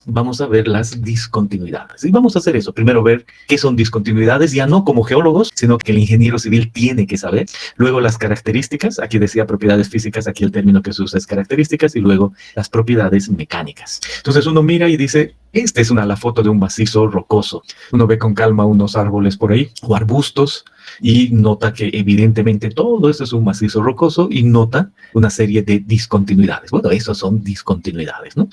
vamos a ver las discontinuidades. Y vamos a hacer eso. Primero ver qué son discontinuidades, ya no como geólogos, sino que el ingeniero civil tiene que saber. Luego las características, aquí decía propiedades físicas, aquí el término que se usa es características, y luego las propiedades mecánicas. Entonces uno mira y dice, esta es la foto de un macizo rocoso. Uno ve con calma unos árboles por ahí, o arbustos, y nota que evidentemente todo eso es un macizo rocoso y nota una serie de discontinuidades. Bueno, esas son discontinuidades, ¿no?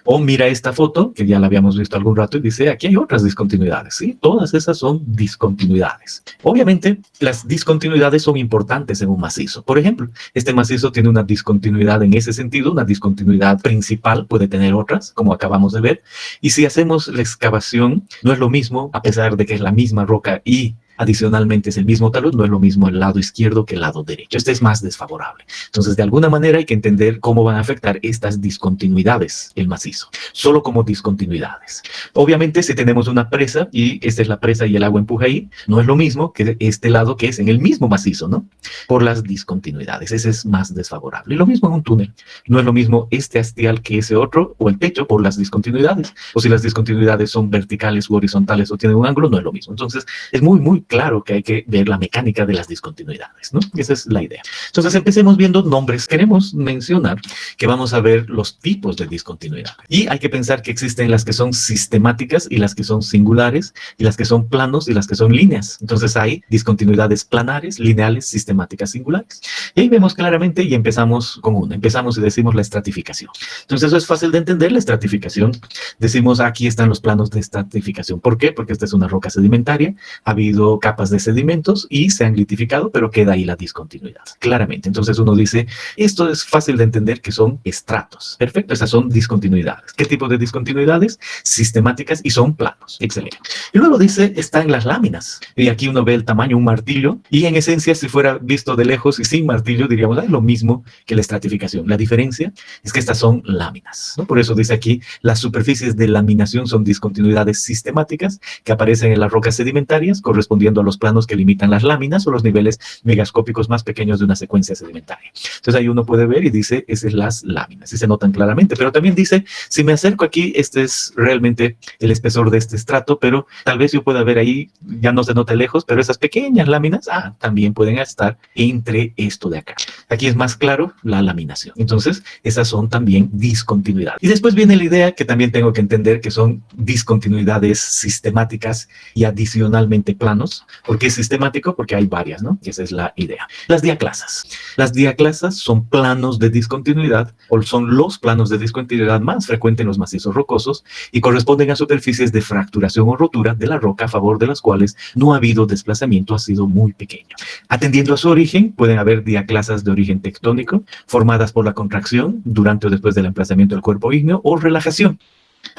O mira esta foto, que ya la habíamos visto algún rato, y dice, aquí hay otras discontinuidades, ¿sí? Todas esas son discontinuidades. Obviamente, las discontinuidades son importantes en un macizo. Por ejemplo, este macizo tiene una discontinuidad en ese sentido, una discontinuidad principal, puede tener otras, como acabamos de ver. Y si hacemos la excavación, no es lo mismo, a pesar de que es la misma roca y adicionalmente es el mismo talud, no es lo mismo el lado izquierdo que el lado derecho. Este es más desfavorable. Entonces, de alguna manera hay que entender cómo van a afectar estas discontinuidades el macizo, solo como discontinuidades. Obviamente, si tenemos una presa y esta es la presa y el agua empuja ahí, no es lo mismo que este lado que es en el mismo macizo, ¿no? Por las discontinuidades. Ese es más desfavorable. Y lo mismo en un túnel. No es lo mismo este hastial que ese otro o el techo por las discontinuidades. O si las discontinuidades son verticales u horizontales o tienen un ángulo, no es lo mismo. Entonces, es muy claro que hay que ver la mecánica de las discontinuidades, ¿no? Esa es la idea. Entonces, empecemos viendo nombres. Queremos mencionar que vamos a ver los tipos de discontinuidad. Y hay que pensar que existen las que son sistemáticas y las que son singulares, y las que son planos y las que son líneas. Entonces, hay discontinuidades planares, lineales, sistemáticas, singulares. Y ahí vemos claramente y empezamos con una. Empezamos y decimos la estratificación. Entonces, eso es fácil de entender, la estratificación. Decimos, aquí están los planos de estratificación. ¿Por qué? Porque esta es una roca sedimentaria. Ha habido capas de sedimentos y se han litificado, pero queda ahí la discontinuidad, claramente. Entonces uno dice, esto es fácil de entender que son estratos. Perfecto, esas son discontinuidades. ¿Qué tipo de discontinuidades? Sistemáticas y son planos. Excelente. Y luego dice, están las láminas. Y aquí uno ve el tamaño, un martillo, y en esencia, si fuera visto de lejos y sin martillo, diríamos, es lo mismo que la estratificación. La diferencia es que estas son láminas, ¿no? Por eso dice aquí, las superficies de laminación son discontinuidades sistemáticas que aparecen en las rocas sedimentarias, correspondiendo a los planos que limitan las láminas o los niveles megascópicos más pequeños de una secuencia sedimentaria. Entonces ahí uno puede ver y dice, esas son las láminas, y se notan claramente, pero también dice, si me acerco aquí, este es realmente el espesor de este estrato, pero tal vez yo pueda ver ahí, ya no se nota lejos, pero esas pequeñas láminas, también pueden estar entre esto de acá. Aquí es más claro la laminación. Entonces, esas son también discontinuidades. Y después viene la idea que también tengo que entender que son discontinuidades sistemáticas y adicionalmente planos. ¿Por qué sistemático? Porque hay varias, ¿no? Esa es la idea. Las diaclasas. Las diaclasas son planos de discontinuidad o son los planos de discontinuidad más frecuentes en los macizos rocosos y corresponden a superficies de fracturación o rotura de la roca a favor de las cuales no ha habido desplazamiento, ha sido muy pequeño. Atendiendo a su origen, pueden haber diaclasas de origen tectónico formadas por la contracción durante o después del emplazamiento del cuerpo ígneo o relajación.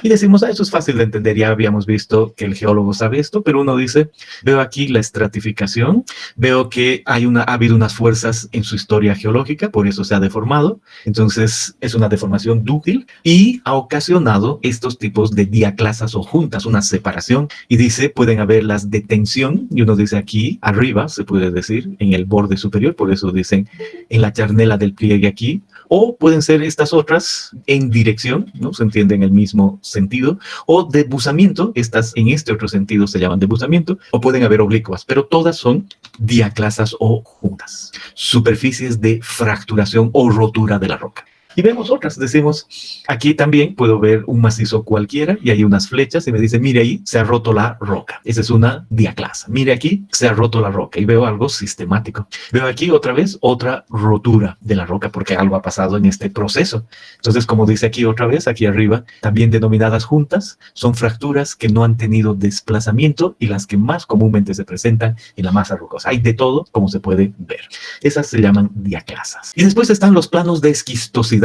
Y decimos, eso es fácil de entender, ya habíamos visto que el geólogo sabe esto, pero uno dice, veo aquí la estratificación, veo que ha habido unas fuerzas en su historia geológica, por eso se ha deformado, entonces es una deformación dúctil y ha ocasionado estos tipos de diaclasas o juntas, una separación, y dice, pueden haber las de tensión, y uno dice aquí, arriba, se puede decir, en el borde superior, por eso dicen en la charnela del pliegue aquí, o pueden ser estas otras en dirección, ¿no? Se entiende en el mismo sentido, o de buzamiento, estas en este otro sentido se llaman de buzamiento, o pueden haber oblicuas, pero todas son diaclasas o juntas, superficies de fracturación o rotura de la roca. Y vemos otras, decimos, aquí también puedo ver un macizo cualquiera y hay unas flechas y me dice, mire ahí, se ha roto la roca. Esa es una diaclasa. Mire aquí, se ha roto la roca y veo algo sistemático. Veo aquí otra vez otra rotura de la roca porque algo ha pasado en este proceso. Entonces, como dice aquí otra vez, aquí arriba, también denominadas juntas, son fracturas que no han tenido desplazamiento y las que más comúnmente se presentan en la masa rocosa. Hay de todo, como se puede ver. Esas se llaman diaclasas. Y después están los planos de esquistosidad.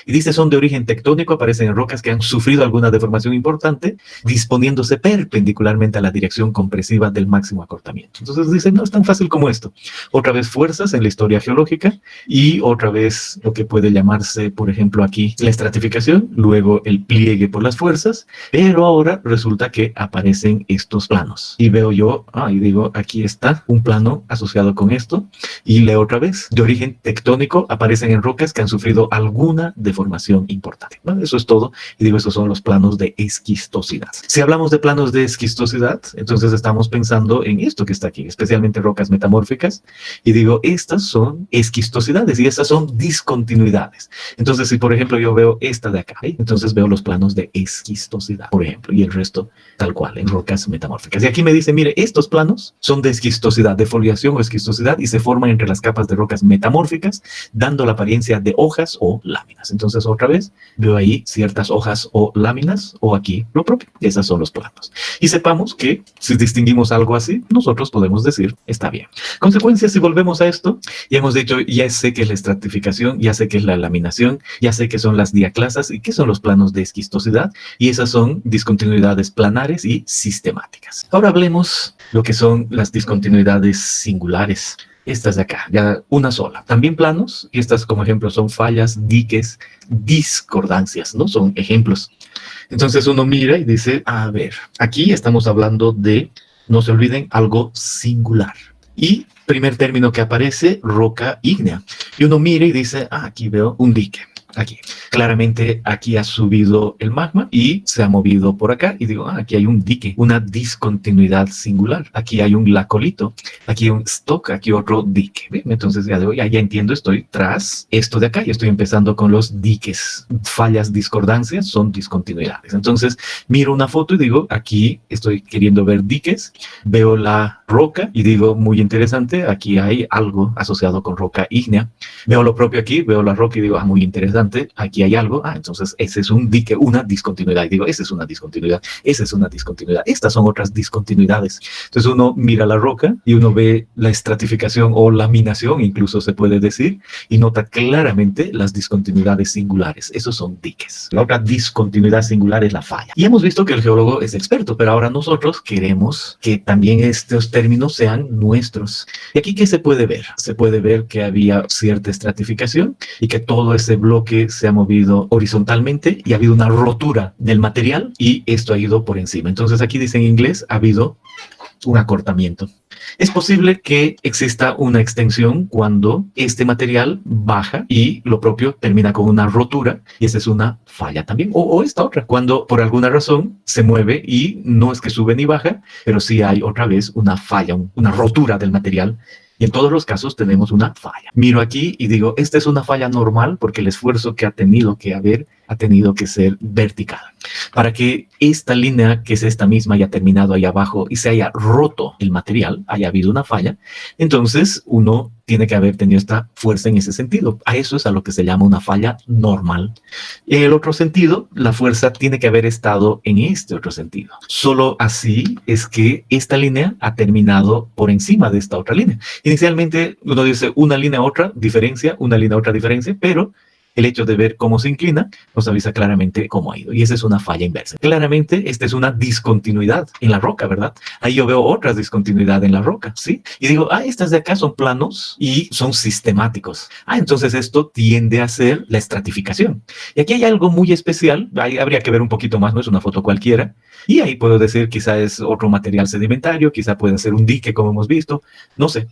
Y dice, son de origen tectónico, aparecen en rocas que han sufrido alguna deformación importante, disponiéndose perpendicularmente a la dirección compresiva del máximo acortamiento. Entonces dice, no es tan fácil como esto. Otra vez fuerzas en la historia geológica y otra vez lo que puede llamarse, por ejemplo, aquí la estratificación, luego el pliegue por las fuerzas, pero ahora resulta que aparecen estos planos. Y veo yo, y digo, aquí está un plano asociado con esto, y leo otra vez, de origen tectónico, aparecen en rocas que han sufrido alguna ninguna deformación importante. Bueno, eso es todo. Y digo, esos son los planos de esquistosidad. Si hablamos de planos de esquistosidad, entonces estamos pensando en esto que está aquí, especialmente rocas metamórficas. Y digo, estas son esquistosidades y estas son discontinuidades. Entonces, si por ejemplo yo veo esta de acá, entonces veo los planos de esquistosidad, por ejemplo, y el resto tal cual en rocas metamórficas. Y aquí me dice, mire, estos planos son de esquistosidad, de foliación o esquistosidad, y se forman entre las capas de rocas metamórficas, dando la apariencia de hojas o láminas. Entonces, otra vez, veo ahí ciertas hojas o láminas, o aquí lo propio. Esos son los planos. Y sepamos que si distinguimos algo así, nosotros podemos decir, está bien. Consecuencias, si volvemos a esto, ya hemos dicho, ya sé que es la estratificación, ya sé que es la laminación, ya sé que son las diaclasas y qué son los planos de esquistosidad, y esas son discontinuidades planares y sistemáticas. Ahora hablemos lo que son las discontinuidades singulares. Estas de acá, ya una sola. También planos, y estas como ejemplo son fallas, diques, discordancias, ¿no? Son ejemplos. Entonces uno mira y dice, a ver, aquí estamos hablando de, no se olviden, algo singular. Y primer término que aparece, roca ígnea. Y uno mira y dice, aquí veo un dique. Aquí. Claramente aquí ha subido el magma y se ha movido por acá. Y digo, aquí hay un dique, una discontinuidad singular. Aquí hay un lacolito, aquí hay un stock, aquí otro dique. ¿Ven? Entonces ya entiendo, estoy tras esto de acá y estoy empezando con los diques. Fallas, discordancias son discontinuidades. Entonces miro una foto y digo, aquí estoy queriendo ver diques, veo la roca y digo, muy interesante, aquí hay algo asociado con roca ígnea. Veo lo propio aquí, veo la roca y digo, muy interesante. Aquí hay algo, entonces ese es un dique, una discontinuidad. Y digo, esa es una discontinuidad, esa es una discontinuidad. Estas son otras discontinuidades. Entonces uno mira la roca y uno ve la estratificación o laminación, incluso se puede decir, y nota claramente las discontinuidades singulares. Esos son diques. La otra discontinuidad singular es la falla. Y hemos visto que el geólogo es experto, pero ahora nosotros queremos que también estos términos sean nuestros. Y aquí, ¿qué se puede ver? Se puede ver que había cierta estratificación y que todo ese bloque se ha movido horizontalmente y ha habido una rotura del material y esto ha ido por encima. Entonces aquí dice en inglés, ha habido un acortamiento. Es posible que exista una extensión cuando este material baja y lo propio termina con una rotura y esa es una falla también. O esta otra, cuando por alguna razón se mueve y no es que sube ni baja, pero sí hay otra vez una falla, una rotura del material. Y en todos los casos tenemos una falla. Miro aquí y digo, esta es una falla normal porque el esfuerzo que ha tenido que haber ha tenido que ser vertical. Para que esta línea, que es esta misma, haya terminado ahí abajo y se haya roto el material, haya habido una falla, entonces uno tiene que haber tenido esta fuerza en ese sentido. A eso es a lo que se llama una falla normal. En el otro sentido, la fuerza tiene que haber estado en este otro sentido. Solo así es que esta línea ha terminado por encima de esta otra línea. Inicialmente uno dice una línea otra diferencia, una línea otra diferencia, pero el hecho de ver cómo se inclina nos avisa claramente cómo ha ido. Y esa es una falla inversa. Claramente, esta es una discontinuidad en la roca, ¿verdad? Ahí yo veo otra discontinuidad en la roca, ¿sí? Y digo, estas de acá son planos y son sistemáticos. Entonces esto tiende a ser la estratificación. Y aquí hay algo muy especial. Ahí habría que ver un poquito más, no es una foto cualquiera. Y ahí puedo decir, quizá es otro material sedimentario, quizá puede ser un dique, como hemos visto. No sé.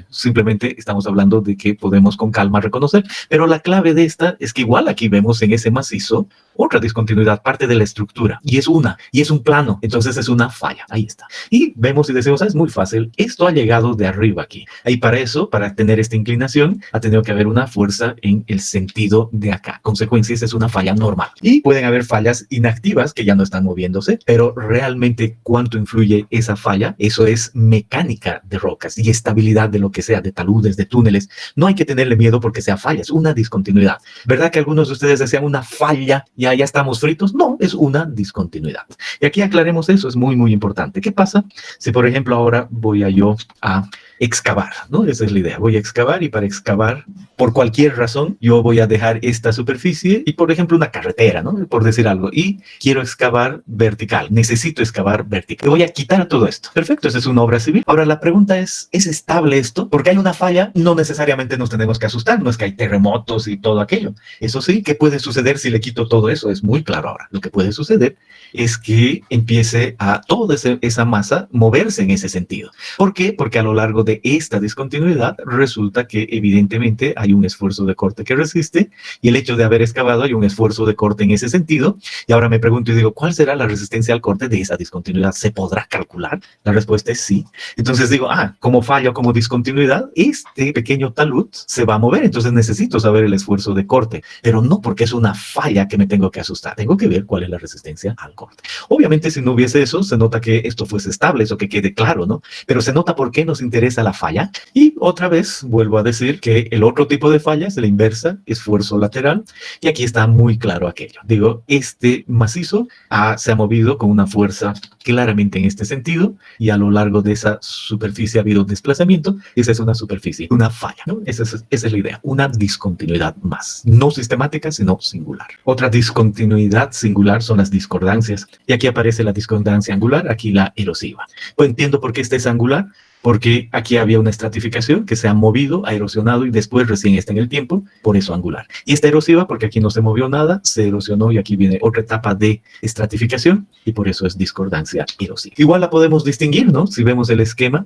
Simplemente estamos hablando de que podemos con calma reconocer. Pero la clave de esta es que igual aquí vemos en ese macizo otra discontinuidad, parte de la estructura, y es un plano, entonces es una falla, ahí está. Y vemos y decimos, es muy fácil, esto ha llegado de arriba aquí, y para eso, para tener esta inclinación, ha tenido que haber una fuerza en el sentido de acá. Consecuencias, es una falla normal. Y pueden haber fallas inactivas que ya no están moviéndose, pero realmente cuánto influye esa falla, eso es mecánica de rocas y estabilidad de lo que sea, de taludes, de túneles. No hay que tenerle miedo porque sea falla, es una discontinuidad. ¿Verdad que algunos de ustedes decían una falla, ya estamos fritos? No, es una discontinuidad. Y aquí aclaremos eso, es muy, muy importante. ¿Qué pasa si, por ejemplo, ahora voy a excavar, ¿no? Esa es la idea. Voy a excavar y para excavar, por cualquier razón, yo voy a dejar esta superficie y, por ejemplo, una carretera, ¿no? Por decir algo. Y quiero excavar vertical. Necesito excavar vertical. Voy a quitar todo esto. Perfecto, esa es una obra civil. Ahora, la pregunta ¿es estable esto? Porque hay una falla, no necesariamente nos tenemos que asustar. No es que hay terremotos y todo aquello. Eso sí, ¿qué puede suceder si le quito todo eso? Es muy claro ahora. Lo que puede suceder es que empiece a toda esa masa moverse en ese sentido. ¿Por qué? Porque a lo largo de esta discontinuidad, resulta que evidentemente hay un esfuerzo de corte que resiste, y el hecho de haber excavado hay un esfuerzo de corte en ese sentido. Y ahora me pregunto y digo, ¿cuál será la resistencia al corte de esa discontinuidad? ¿Se podrá calcular? La respuesta es sí. Entonces digo, como falla o como discontinuidad, este pequeño talud se va a mover, entonces necesito saber el esfuerzo de corte, pero no porque es una falla que me tengo que asustar, tengo que ver cuál es la resistencia al corte. Obviamente, si no hubiese eso, se nota que esto fuese estable, eso que quede claro, ¿no? Pero se nota por qué nos interesa la falla. Y otra vez vuelvo a decir que el otro tipo de falla es la inversa, esfuerzo lateral, y aquí está muy claro aquello. Digo, este macizo se ha movido con una fuerza claramente en este sentido, y a lo largo de esa superficie ha habido desplazamiento. Esa es una superficie, una falla, ¿no? Esa es la idea, una discontinuidad más, no sistemática, sino singular. Otra discontinuidad singular son las discordancias, y aquí aparece la discordancia angular, aquí la erosiva. Pues entiendo por qué esta es angular, porque aquí había una estratificación que se ha movido, ha erosionado y después recién está en el tiempo, por eso angular. Y esta erosiva porque aquí no se movió nada, se erosionó y aquí viene otra etapa de estratificación y por eso es discordancia erosiva. Igual la podemos distinguir, ¿no? Si vemos el esquema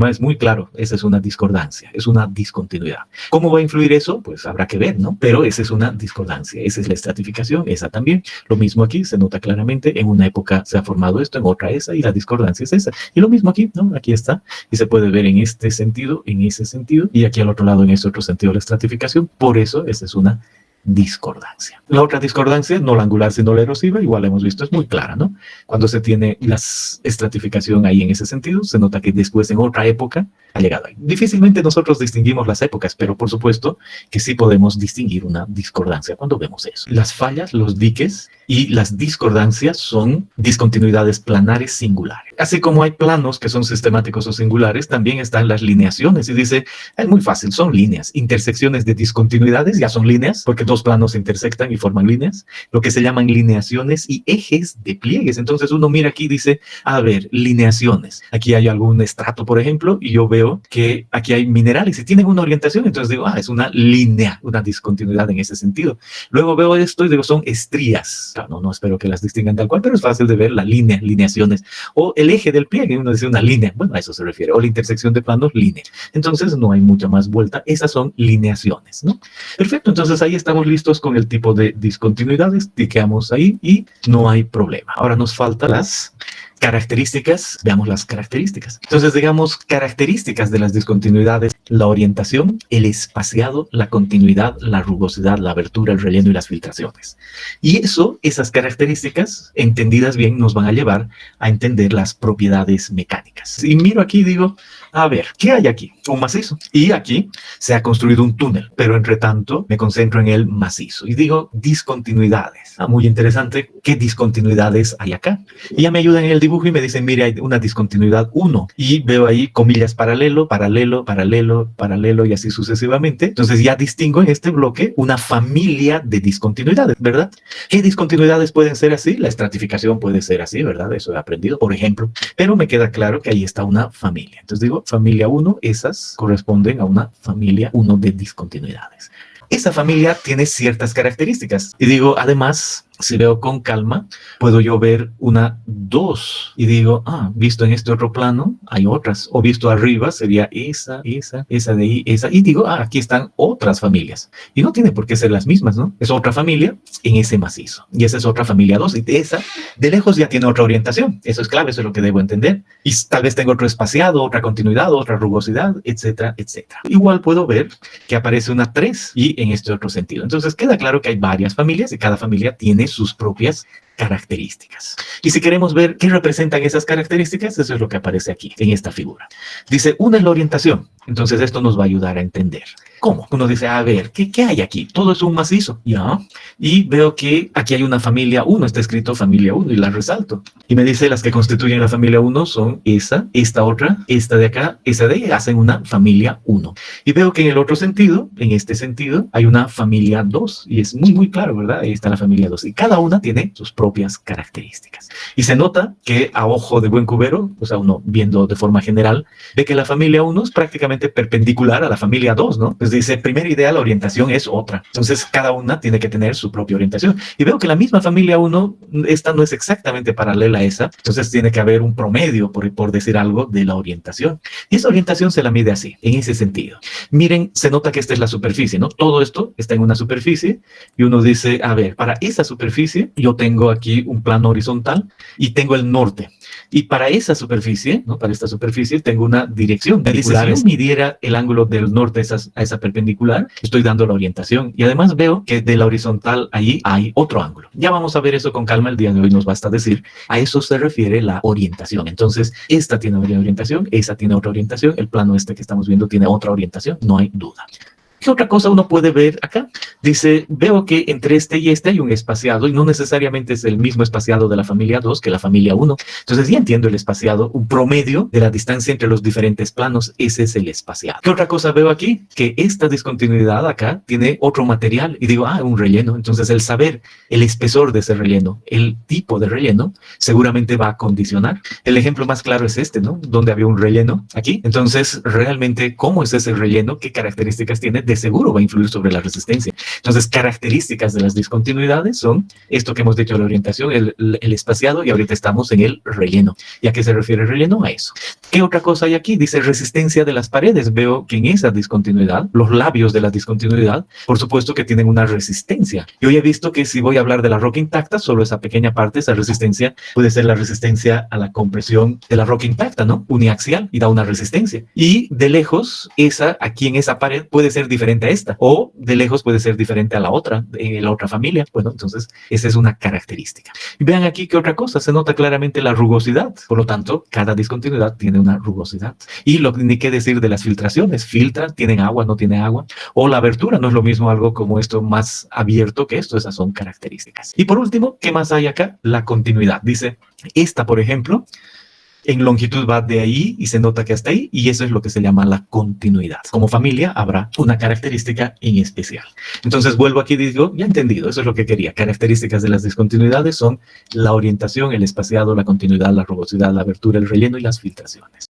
es muy claro, esa es una discordancia, es una discontinuidad. ¿Cómo va a influir eso? Pues habrá que ver, ¿no? Pero esa es una discordancia, esa es la estratificación, esa también. Lo mismo aquí, se nota claramente, en una época se ha formado esto, en otra esa, y la discordancia es esa. Y lo mismo aquí, ¿no? Aquí está. Y se puede ver en este sentido, en ese sentido, y aquí al otro lado en ese otro sentido la estratificación. Por eso esa es una discordancia. La otra discordancia, no la angular sino la erosiva, igual hemos visto, es muy clara, ¿no? Cuando se tiene la estratificación ahí en ese sentido, se nota que después en otra época ha llegado ahí. Difícilmente nosotros distinguimos las épocas, pero por supuesto que sí podemos distinguir una discordancia cuando vemos eso. Las fallas, los diques y las discordancias son discontinuidades planares singulares. Así como hay planos que son sistemáticos o singulares, también están las lineaciones. Y dice, es muy fácil, son líneas. Intersecciones de discontinuidades ya son líneas, porque dos planos se intersectan y forman líneas, lo que se llaman lineaciones y ejes de pliegues. Entonces uno mira aquí y dice, a ver, lineaciones. Aquí hay algún estrato, por ejemplo, y yo veo que aquí hay minerales y tienen una orientación, entonces digo, es una línea, una discontinuidad en ese sentido. Luego veo esto y digo, son estrías. Claro, no espero que las distingan tal cual, pero es fácil de ver la línea, lineaciones. O el eje del pliegue, uno dice una línea, bueno, a eso se refiere. O la intersección de planos, línea. Entonces no hay mucha más vuelta, esas son lineaciones, ¿no? Perfecto, entonces ahí estamos listos con el tipo de discontinuidades, tiqueamos ahí y no hay problema. Ahora nos faltan las características, veamos las características. Entonces, digamos, características de las discontinuidades: la orientación, el espaciado, la continuidad, la rugosidad, la abertura, el relleno y las filtraciones. Y esas características, entendidas bien, nos van a llevar a entender las propiedades mecánicas. Y miro aquí y digo, a ver, ¿qué hay aquí? Un macizo. Y aquí se ha construido un túnel, pero entre tanto me concentro en el macizo. Y digo, discontinuidades. Muy interesante, ¿qué discontinuidades hay acá? Y ya me ayudan en el dibujo y me dicen, mire, hay una discontinuidad 1. Y veo ahí comillas paralelo, paralelo, paralelo, paralelo y así sucesivamente. Entonces ya distingo en este bloque una familia de discontinuidades, ¿verdad? ¿Qué discontinuidades pueden ser así? La estratificación puede ser así, ¿verdad? Eso he aprendido, por ejemplo. Pero me queda claro que ahí está una familia. Entonces digo, familia 1, esas corresponden a una familia 1 de discontinuidades. Esa familia tiene ciertas características. Y digo, además, si veo con calma, puedo yo ver una 2 y digo, visto en este otro plano, hay otras. O visto arriba, sería esa de ahí, esa. Y digo, aquí están otras familias. Y no tiene por qué ser las mismas, ¿no? Es otra familia en ese macizo. Y esa es otra familia 2. Y esa, de lejos, ya tiene otra orientación. Eso es clave, eso es lo que debo entender. Y tal vez tengo otro espaciado, otra continuidad, otra rugosidad, etcétera, etcétera. Igual puedo ver que aparece una 3 y en este otro sentido. Entonces queda claro que hay varias familias y cada familia tiene sus propias características. Y si queremos ver qué representan esas características, eso es lo que aparece aquí, en esta figura. Dice, una es la orientación. Entonces esto nos va a ayudar a entender. ¿Cómo? Uno dice, a ver, ¿qué hay aquí? Todo es un macizo, ¿ya? Y veo que aquí hay una familia 1, está escrito familia 1 y la resalto. Y me dice, las que constituyen la familia 1 son esa, esta otra, esta de acá, esa de ahí, hacen una familia 1. Y veo que en el otro sentido, en este sentido, hay una familia 2. Y es muy, muy claro, ¿verdad? Ahí está la familia 2. Y cada una tiene sus propias propias características. Y se nota que a ojo de buen cubero, o sea, uno viendo de forma general, ve que la familia 1 es prácticamente perpendicular a la familia 2, ¿no? Pues dice, primera idea, la orientación es otra. Entonces, cada una tiene que tener su propia orientación. Y veo que la misma familia 1, esta no es exactamente paralela a esa, entonces tiene que haber un promedio, por decir algo, de la orientación. Y esa orientación se la mide así, en ese sentido. Miren, se nota que esta es la superficie, ¿no? Todo esto está en una superficie y uno dice, a ver, para esa superficie yo tengo aquí un plano horizontal y tengo el norte. Y para esa superficie, ¿no? Para esta superficie tengo una dirección. Me dice, si yo midiera el ángulo del norte a esa perpendicular, estoy dando la orientación. Y además veo que de la horizontal ahí hay otro ángulo. Ya vamos a ver eso con calma el día de hoy, nos basta decir. A eso se refiere la orientación. Entonces, esta tiene una orientación, esa tiene otra orientación, el plano este que estamos viendo tiene otra orientación, no hay duda. ¿Qué otra cosa uno puede ver acá? Dice, veo que entre este y este hay un espaciado y no necesariamente es el mismo espaciado de la familia 2 que la familia 1. Entonces ya entiendo el espaciado, un promedio de la distancia entre los diferentes planos, ese es el espaciado. ¿Qué otra cosa veo aquí? Que esta discontinuidad acá tiene otro material y digo, un relleno. Entonces el saber el espesor de ese relleno, el tipo de relleno, seguramente va a condicionar. El ejemplo más claro es este, ¿no? Donde había un relleno aquí. Entonces realmente, ¿cómo es ese relleno? ¿Qué características tiene? De seguro va a influir sobre la resistencia. Entonces, características de las discontinuidades son esto que hemos dicho, la orientación, el espaciado, y ahorita estamos en el relleno. ¿Y a qué se refiere el relleno? A eso. ¿Qué otra cosa hay aquí? Dice resistencia de las paredes. Veo que en esa discontinuidad, los labios de la discontinuidad, por supuesto que tienen una resistencia. Yo ya he visto que si voy a hablar de la roca intacta, solo esa pequeña parte, esa resistencia, puede ser la resistencia a la compresión de la roca intacta, ¿no? Uniaxial, y da una resistencia. Y de lejos, esa, aquí en esa pared, puede ser diferente a esta, o de lejos puede ser diferente a la otra familia. Bueno, entonces esa es una característica. Y vean aquí que otra cosa, se nota claramente la rugosidad, por lo tanto, cada discontinuidad tiene una rugosidad. Y ni qué decir de las filtraciones, filtra, tienen agua, no tiene agua, o la abertura, no es lo mismo algo como esto más abierto que esto, esas son características. Y por último, ¿qué más hay acá? La continuidad. Dice, esta, por ejemplo, en longitud va de ahí y se nota que hasta ahí, y eso es lo que se llama la continuidad. Como familia habrá una característica en especial. Entonces vuelvo aquí y digo, ya he entendido, eso es lo que quería. Características de las discontinuidades son la orientación, el espaciado, la continuidad, la rugosidad, la abertura, el relleno y las filtraciones.